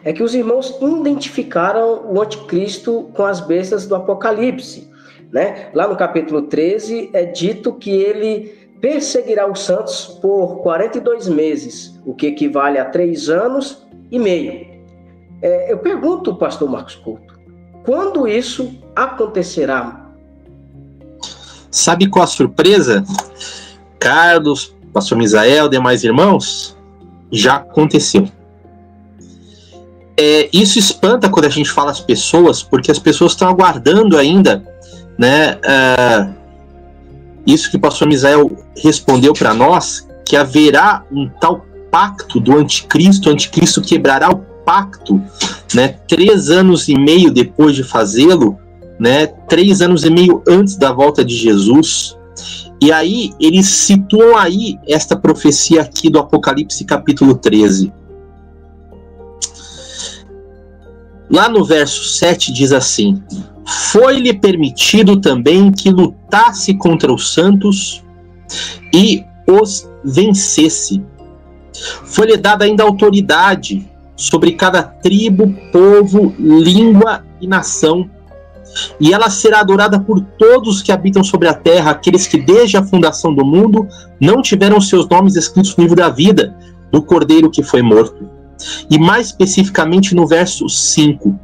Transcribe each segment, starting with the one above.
é que os irmãos identificaram o anticristo com as bestas do Apocalipse, né? Lá no capítulo 13 é dito que ele perseguirá os santos por 42 meses, o que equivale a 3 anos e meio. Eu pergunto, pastor Marcos Couto, quando isso acontecerá? Sabe qual a surpresa? Carlos, pastor Misael, demais irmãos, já aconteceu. Isso espanta quando a gente fala às pessoas, porque as pessoas estão aguardando ainda, né, isso que o pastor Misael respondeu para nós, que haverá um tal pacto do anticristo, o anticristo quebrará o pacto, né, 3 anos e meio depois de fazê-lo, né, 3 anos e meio antes da volta de Jesus. E aí eles situam aí esta profecia aqui do Apocalipse capítulo 13. Lá no verso 7 diz assim: foi-lhe permitido também que lutasse contra os santos e os vencesse. Foi-lhe dada ainda autoridade sobre cada tribo, povo, língua e nação. E ela será adorada por todos que habitam sobre a terra, aqueles que desde a fundação do mundo não tiveram seus nomes escritos no livro da vida do Cordeiro que foi morto. E mais especificamente no verso 5,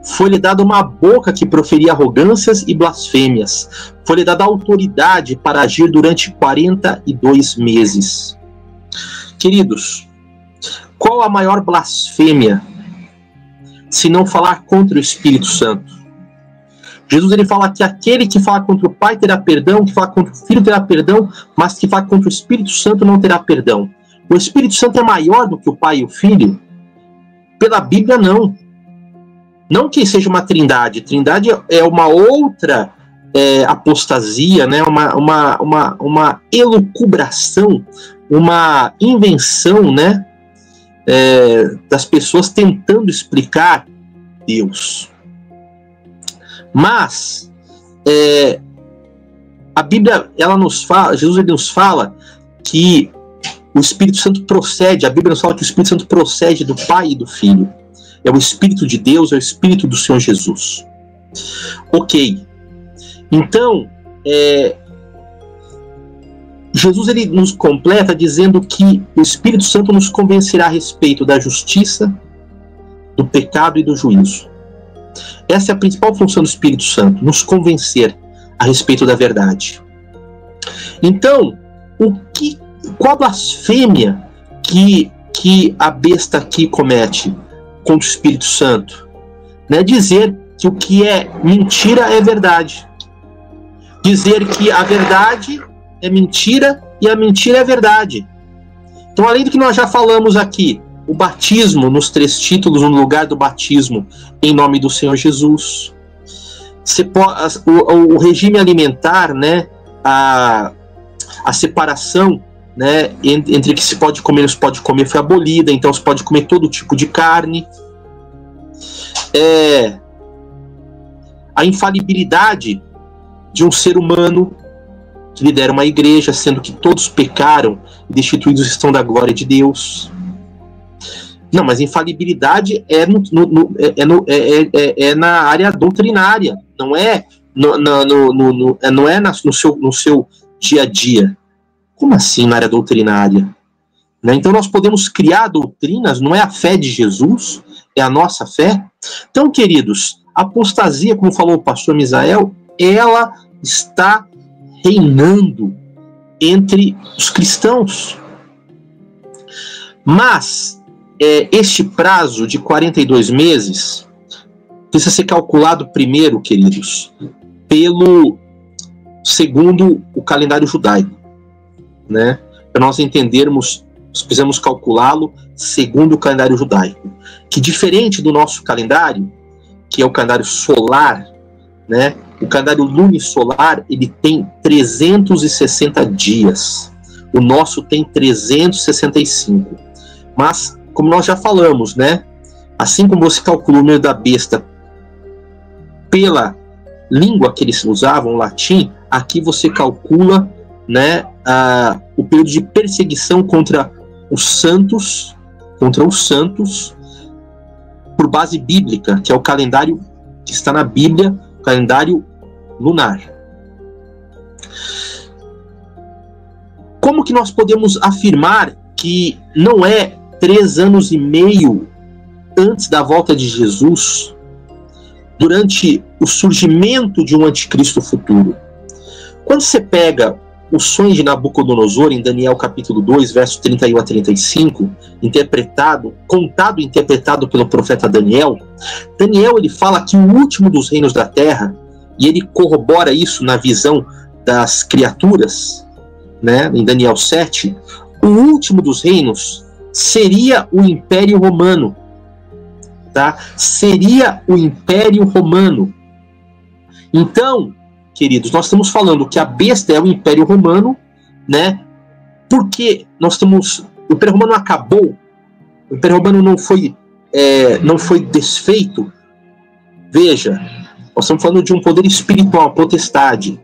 foi-lhe dada uma boca que proferia arrogâncias e blasfêmias. Foi-lhe dada autoridade para agir durante 42 meses. Queridos, qual a maior blasfêmia se não falar contra o Espírito Santo? Jesus ele fala que aquele que fala contra o Pai terá perdão, que fala contra o Filho terá perdão, mas que fala contra o Espírito Santo não terá perdão. O Espírito Santo é maior do que o Pai e o Filho? Pela Bíblia, não. Não que seja uma trindade. Trindade é uma outra apostasia, né? uma elucubração, uma invenção, né? Das pessoas tentando explicar Deus. Mas a Bíblia, ela nos fala, Jesus ele nos fala que o Espírito Santo procede, a Bíblia nos fala que o Espírito Santo procede do Pai e do Filho. É o Espírito de Deus, é o Espírito do Senhor Jesus. Ok. Então, Jesus ele nos completa dizendo que o Espírito Santo nos convencerá a respeito da justiça, do pecado e do juízo. Essa é a principal função do Espírito Santo, nos convencer a respeito da verdade. Então, qual a blasfêmia que a besta aqui comete contra o Espírito Santo? Né? Dizer que o que é mentira é verdade. Dizer que a verdade é mentira e a mentira é verdade. Então, além do que nós já falamos aqui, o batismo nos 3 títulos, no lugar do batismo em nome do Senhor Jesus. O regime alimentar, né? A separação, né, entre que se pode comer e não se pode comer foi abolida, então se pode comer todo tipo de carne. A infalibilidade de um ser humano que lidera uma igreja, sendo que todos pecaram e destituídos estão da glória de Deus. Não, mas infalibilidade é na área doutrinária, não é no seu dia a dia. Como assim na área doutrinária? Né? Então nós podemos criar doutrinas, não é a fé de Jesus, é a nossa fé. Então, queridos, a apostasia, como falou o pastor Misael, ela está reinando entre os cristãos. Mas este prazo de 42 meses precisa ser calculado primeiro, queridos, segundo o calendário judaico, né? Para nós entendermos, nós precisamos calculá-lo segundo o calendário judaico, que diferente do nosso calendário, que é o calendário solar, né? O calendário lunisolar, ele tem 360 dias. O nosso tem 365. Mas, como nós já falamos, né? Assim como você calcula o número da besta pela língua que eles usavam, o latim, aqui você calcula, né, o período de perseguição contra os santos, por base bíblica, que é o calendário que está na Bíblia, o calendário lunar. Como que nós podemos afirmar que não é 3 anos e meio antes da volta de Jesus, durante o surgimento de um anticristo futuro? Quando você pega o sonho de Nabucodonosor, em Daniel capítulo 2, versos 31 a 35, contado e interpretado pelo profeta Daniel, ele fala que o último dos reinos da terra, e ele corrobora isso na visão das criaturas, né, em Daniel 7, o último dos reinos seria o Império Romano. Tá? Seria o Império Romano. Então, queridos, nós estamos falando que a besta é o Império Romano, né? Porque o Império Romano acabou, o Império Romano não foi desfeito. Veja, nós estamos falando de um poder espiritual, potestade.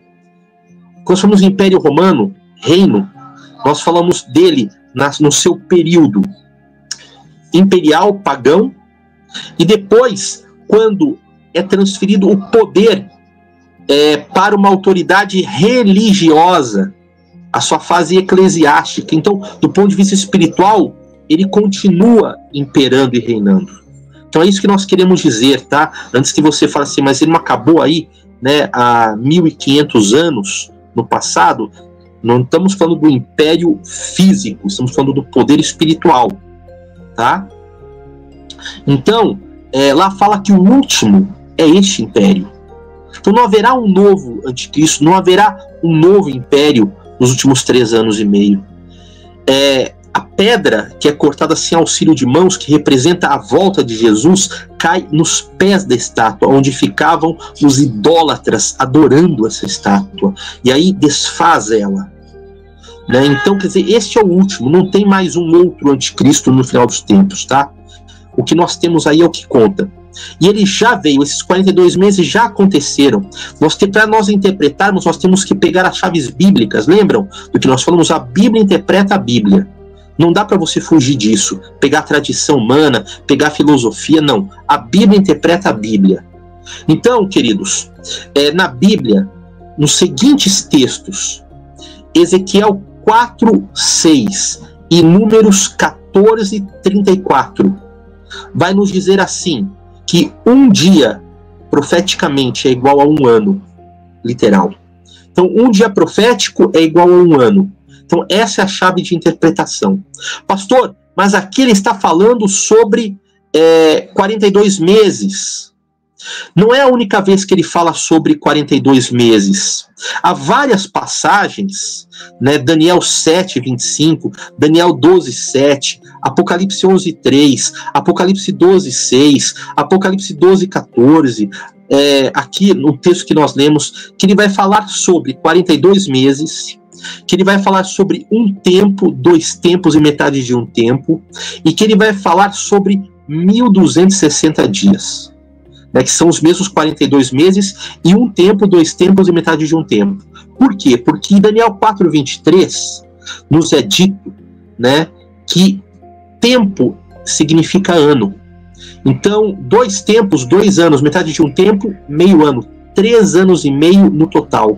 Quando falamos de Império Romano, reino, nós falamos dele no seu período imperial, pagão, e depois, quando é transferido o poder para uma autoridade religiosa, a sua fase eclesiástica. Então, do ponto de vista espiritual, ele continua imperando e reinando. Então é isso que nós queremos dizer, tá? Antes que você fale assim, mas ele não acabou aí, né, há 1500 anos no passado. Não estamos falando do império físico, estamos falando do poder espiritual, tá? Então, lá fala que o último é este império. Então não haverá um novo anticristo, não haverá um novo império nos últimos 3 anos e meio. A pedra que é cortada sem auxílio de mãos, que representa a volta de Jesus, cai nos pés da estátua, onde ficavam os idólatras adorando essa estátua. E aí desfaz ela. Né? Então, quer dizer, este é o último, não tem mais um outro anticristo no final dos tempos, tá? O que nós temos aí é o que conta. E ele já veio, esses 42 meses já aconteceram. Para nós interpretarmos, nós temos que pegar as chaves bíblicas. Lembram do que nós falamos? A Bíblia interpreta a Bíblia. Não dá para você fugir disso. Pegar a tradição humana, pegar a filosofia, não. A Bíblia interpreta a Bíblia. Então, queridos, na Bíblia, nos seguintes textos, Ezequiel 4:6 e Números 14:34, vai nos dizer assim, que um dia profeticamente é igual a um ano literal. Então, um dia profético é igual a um ano. Então, essa é a chave de interpretação. Pastor, mas aqui ele está falando sobre 42 meses. Não é a única vez que ele fala sobre 42 meses. Há várias passagens, né? Daniel 7:25, Daniel 12:7, Apocalipse 11:3, Apocalipse 12:6, Apocalipse 12:14, aqui no texto que nós lemos, que ele vai falar sobre 42 meses, que ele vai falar sobre um tempo, 2 tempos e metade de um tempo, e que ele vai falar sobre 1260 dias. Que são os mesmos 42 meses e um tempo, 2 tempos e metade de um tempo. Por quê? Porque em Daniel 4:23 nos é dito, né, que tempo significa ano. Então, 2 tempos, 2 anos, metade de um tempo, meio ano, 3 anos e meio no total.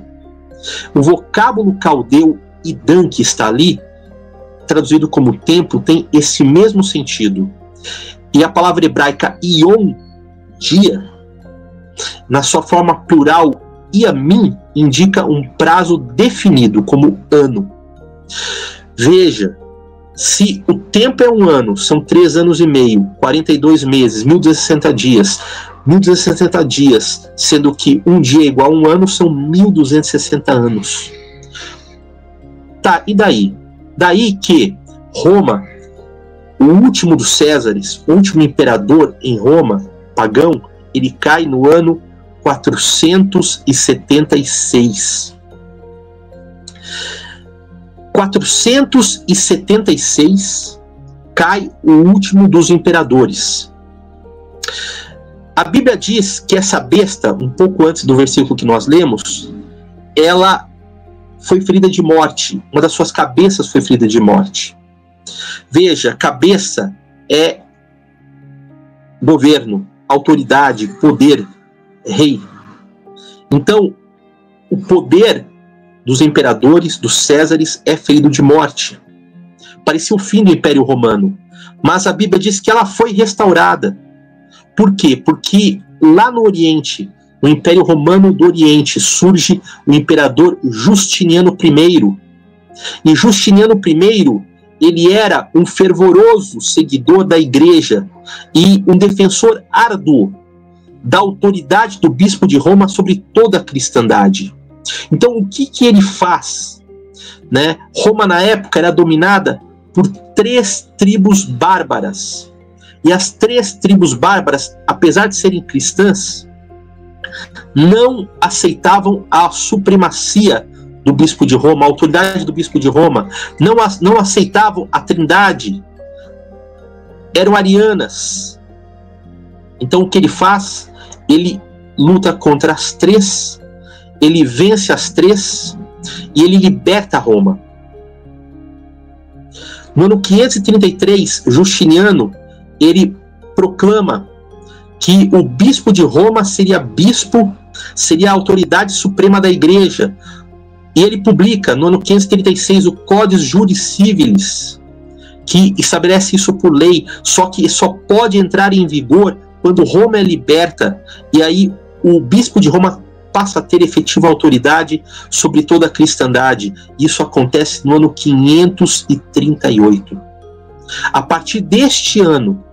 O vocábulo caldeu Idan, que está ali, traduzido como tempo, tem esse mesmo sentido. E a palavra hebraica Ion, dia, na sua forma plural, Yamim, indica um prazo definido como ano. Veja, se o tempo é um ano, são 3 anos e meio, 42 meses, 1260 dias, 1260 dias, sendo que um dia é igual a um ano, são 1260 anos. Tá, e daí? Daí que Roma, o último dos Césares, o último imperador em Roma, pagão, ele cai no ano 476. 476 cai o último dos imperadores. A Bíblia diz que essa besta, um pouco antes do versículo que nós lemos, ela foi ferida de morte. Uma das suas cabeças foi ferida de morte. Veja, cabeça é governo, autoridade, poder, rei. Então, o poder dos imperadores, dos césares, é ferido de morte. Parecia o fim do Império Romano, mas a Bíblia diz que ela foi restaurada. Por quê? Porque lá no Oriente, no Império Romano do Oriente, surge o imperador Justiniano I. E Justiniano I, ele era um fervoroso seguidor da igreja e um defensor árduo da autoridade do bispo de Roma sobre toda a cristandade. Então, o que ele faz? Né? Roma, na época, era dominada por 3 tribos bárbaras. E as 3 tribos bárbaras, apesar de serem cristãs, não aceitavam a supremacia do bispo de Roma, a autoridade do bispo de Roma, não aceitavam a trindade, eram arianas. Então o que ele faz? Ele luta contra as 3, ele vence as 3 e ele liberta Roma. No ano 533, Justiniano, ele proclama que o bispo de Roma seria a autoridade suprema da igreja. E ele publica, no ano 536, o Codex Juris Civilis, que estabelece isso por lei, só que só pode entrar em vigor quando Roma é liberta, e aí o bispo de Roma passa a ter efetiva autoridade sobre toda a cristandade. Isso acontece no ano 538. A partir deste ano,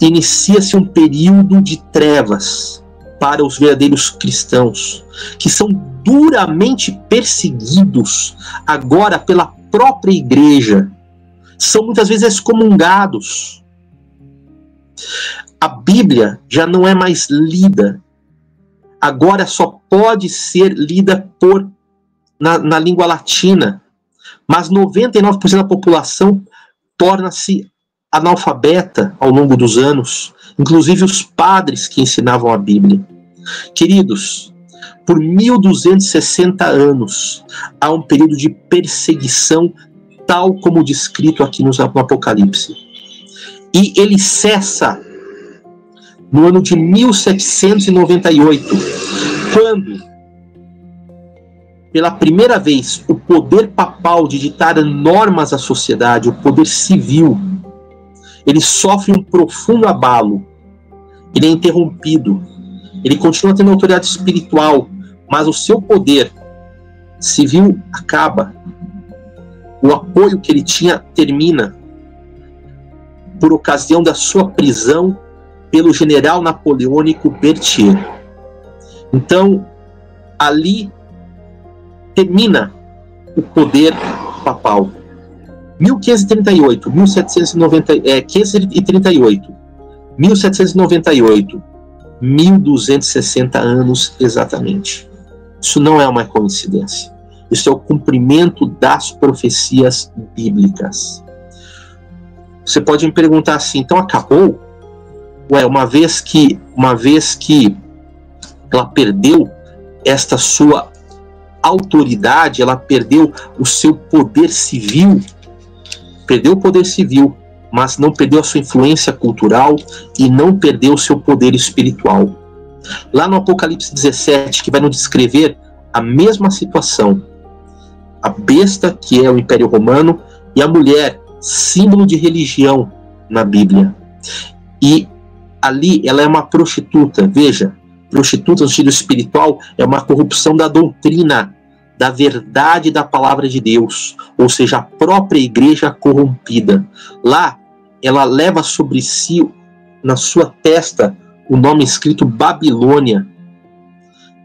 inicia-se um período de trevas para os verdadeiros cristãos, que são duramente perseguidos agora pela própria igreja, são muitas vezes excomungados. A Bíblia já não é mais lida, agora só pode ser lida na língua latina, mas 99% da população torna-se analfabeta ao longo dos anos, inclusive os padres que ensinavam a Bíblia. Queridos, por 1260 anos há um período de perseguição, tal como descrito aqui no Apocalipse. E ele cessa no ano de 1798, quando, pela primeira vez, o poder papal de ditar normas à sociedade, o poder civil, ele sofre um profundo abalo, ele é interrompido, ele continua tendo autoridade espiritual, mas o seu poder civil acaba. O apoio que ele tinha termina por ocasião da sua prisão pelo general napoleônico Berthier. Então, ali termina o poder papal. 1538, 538, 1798, 1260 anos exatamente. Isso não é uma coincidência. Isso é o cumprimento das profecias bíblicas. Você pode me perguntar assim, então acabou? Ué, uma vez que ela perdeu esta sua autoridade, ela perdeu o seu poder civil, mas não perdeu a sua influência cultural e não perdeu o seu poder espiritual. Lá no Apocalipse 17, que vai nos descrever a mesma situação, a besta, que é o Império Romano, e a mulher, símbolo de religião na Bíblia. E ali ela é uma prostituta. Veja, prostituta no sentido espiritual é uma corrupção da doutrina, da verdade da palavra de Deus, ou seja, a própria igreja corrompida. Lá, ela leva sobre si, na sua testa, o nome escrito Babilônia,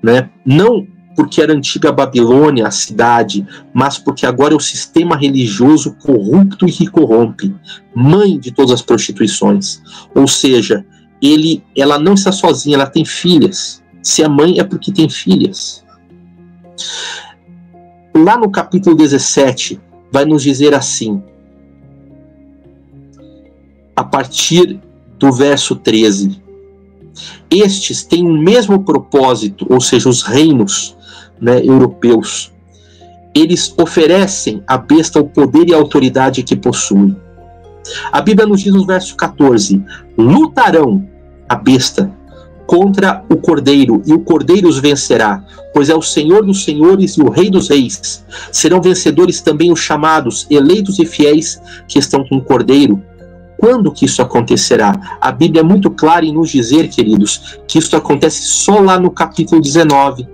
né? Não porque era a antiga Babilônia, a cidade, mas porque agora é o sistema religioso corrupto e que corrompe, mãe de todas as prostituições. Ou seja, ela não está sozinha, ela tem filhas. Se é mãe, é porque tem filhas. Lá no capítulo 17, vai nos dizer assim, a partir do verso 13: estes têm o mesmo propósito, ou seja, os reinos, né, europeus. Eles oferecem à besta o poder e a autoridade que possuem. A Bíblia nos diz no verso 14: lutarão a besta contra o cordeiro, e o cordeiro os vencerá, pois é o Senhor dos senhores e o Rei dos reis. Serão vencedores também os chamados, eleitos e fiéis que estão com o cordeiro. Quando que isso acontecerá? A Bíblia é muito clara em nos dizer, queridos, que isso acontece só lá no capítulo 19,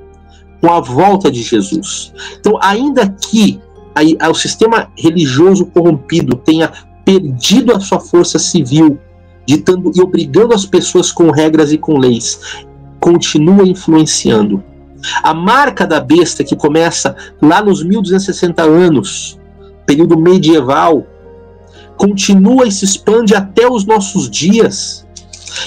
com a volta de Jesus. Então, ainda que o sistema religioso corrompido tenha perdido a sua força civil, ditando e obrigando as pessoas com regras e com leis, continua influenciando. A marca da besta, que começa lá nos 1260 anos, período medieval, continua e se expande até os nossos dias,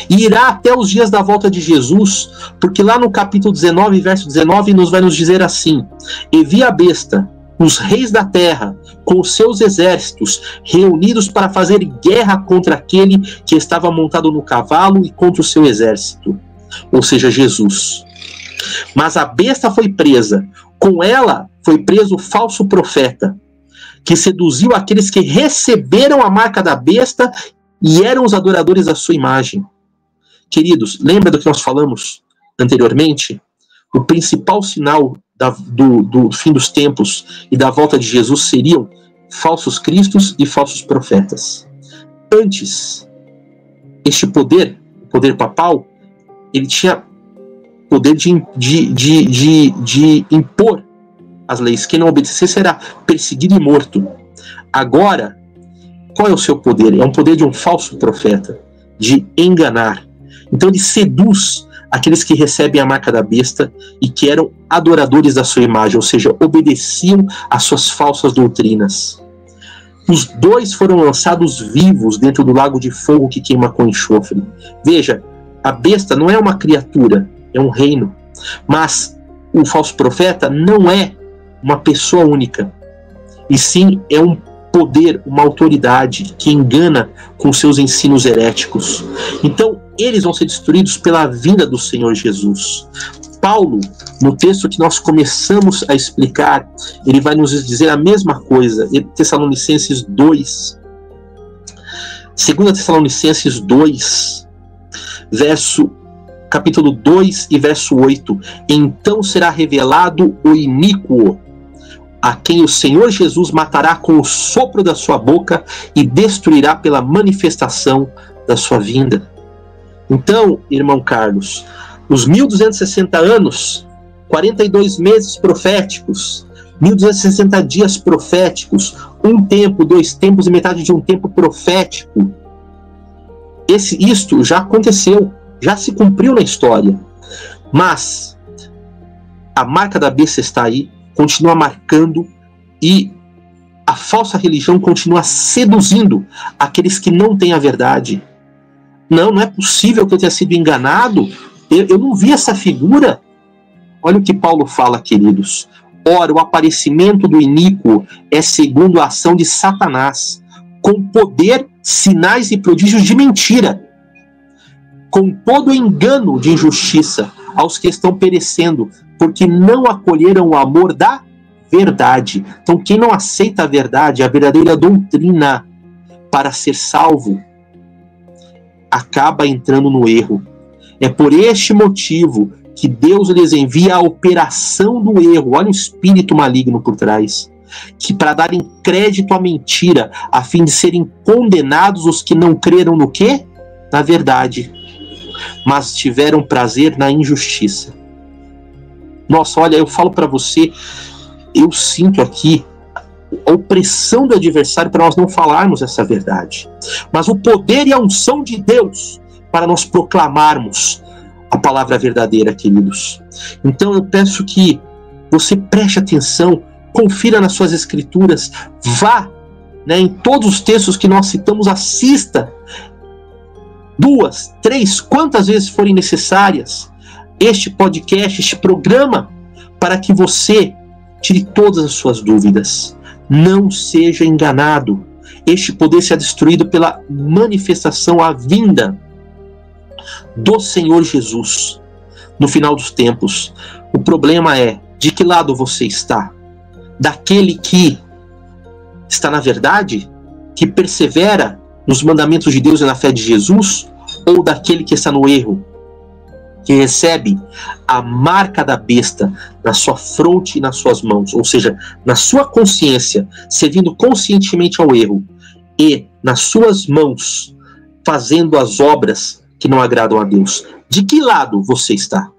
e irá até os dias da volta de Jesus, porque lá no capítulo 19, verso 19, nos vai nos dizer assim: e vi a besta, os reis da terra, com os seus exércitos, reunidos para fazer guerra contra aquele que estava montado no cavalo e contra o seu exército, ou seja, Jesus. Mas a besta foi presa, com ela foi preso o falso profeta, que seduziu aqueles que receberam a marca da besta e eram os adoradores da sua imagem. Queridos, lembra do que nós falamos anteriormente? O principal sinal do fim dos tempos e da volta de Jesus seriam falsos cristos e falsos profetas. Antes, este poder, o poder papal, ele tinha poder de impor as leis. Quem não obedecesse será perseguido e morto. Agora, qual é o seu poder? É um poder de um falso profeta, de enganar. Então ele seduz aqueles que recebem a marca da besta e que eram adoradores da sua imagem, ou seja, obedeciam às suas falsas doutrinas. Os dois foram lançados vivos dentro do lago de fogo que queima com enxofre. Veja, a besta não é uma criatura, é um reino. Mas o falso profeta não é uma pessoa única, e sim é um poder, uma autoridade que engana com seus ensinos heréticos. Então, eles vão ser destruídos pela vinda do Senhor Jesus. Paulo, no texto que nós começamos a explicar, ele vai nos dizer a mesma coisa. Tessalonicenses 2. 2 Tessalonicenses 2, capítulo 2 e verso 8. Então será revelado o iníquo, a quem o Senhor Jesus matará com o sopro da sua boca e destruirá pela manifestação da sua vinda. Então, irmão Carlos, os 1260 anos, 42 meses proféticos, 1260 dias proféticos, um tempo, 2 tempos e metade de um tempo profético, isto já aconteceu, já se cumpriu na história. Mas a marca da besta está aí, continua marcando, e a falsa religião continua seduzindo aqueles que não têm a verdade. Não é possível que eu tenha sido enganado. Eu não vi essa figura. Olha o que Paulo fala, queridos. Ora, o aparecimento do iníquo é segundo a ação de Satanás, com poder, sinais e prodígios de mentira, com todo engano de injustiça aos que estão perecendo, porque não acolheram o amor da verdade. Então, quem não aceita a verdade, a verdadeira doutrina, para ser salvo, acaba entrando no erro. É por este motivo que Deus lhes envia a operação do erro. Olha o espírito maligno por trás. Que para darem crédito à mentira, a fim de serem condenados os que não creram no quê? Na verdade, mas tiveram prazer na injustiça. Nossa, olha, eu falo para você, eu sinto aqui a opressão do adversário para nós não falarmos essa verdade. Mas o poder e a unção de Deus para nós proclamarmos a palavra verdadeira, queridos. Então eu peço que você preste atenção, confira nas suas escrituras, vá, em todos os textos que nós citamos, assista 2, 3, quantas vezes forem necessárias, este podcast, este programa, para que você tire todas as suas dúvidas. Não seja enganado. Este poder será destruído pela manifestação, a vinda do Senhor Jesus no final dos tempos. O problema é, de que lado você está? Daquele que está na verdade, que persevera nos mandamentos de Deus e na fé de Jesus, ou daquele que está no erro, que recebe a marca da besta na sua fronte e nas suas mãos, ou seja, na sua consciência, servindo conscientemente ao erro, e nas suas mãos, fazendo as obras que não agradam a Deus? De que lado você está?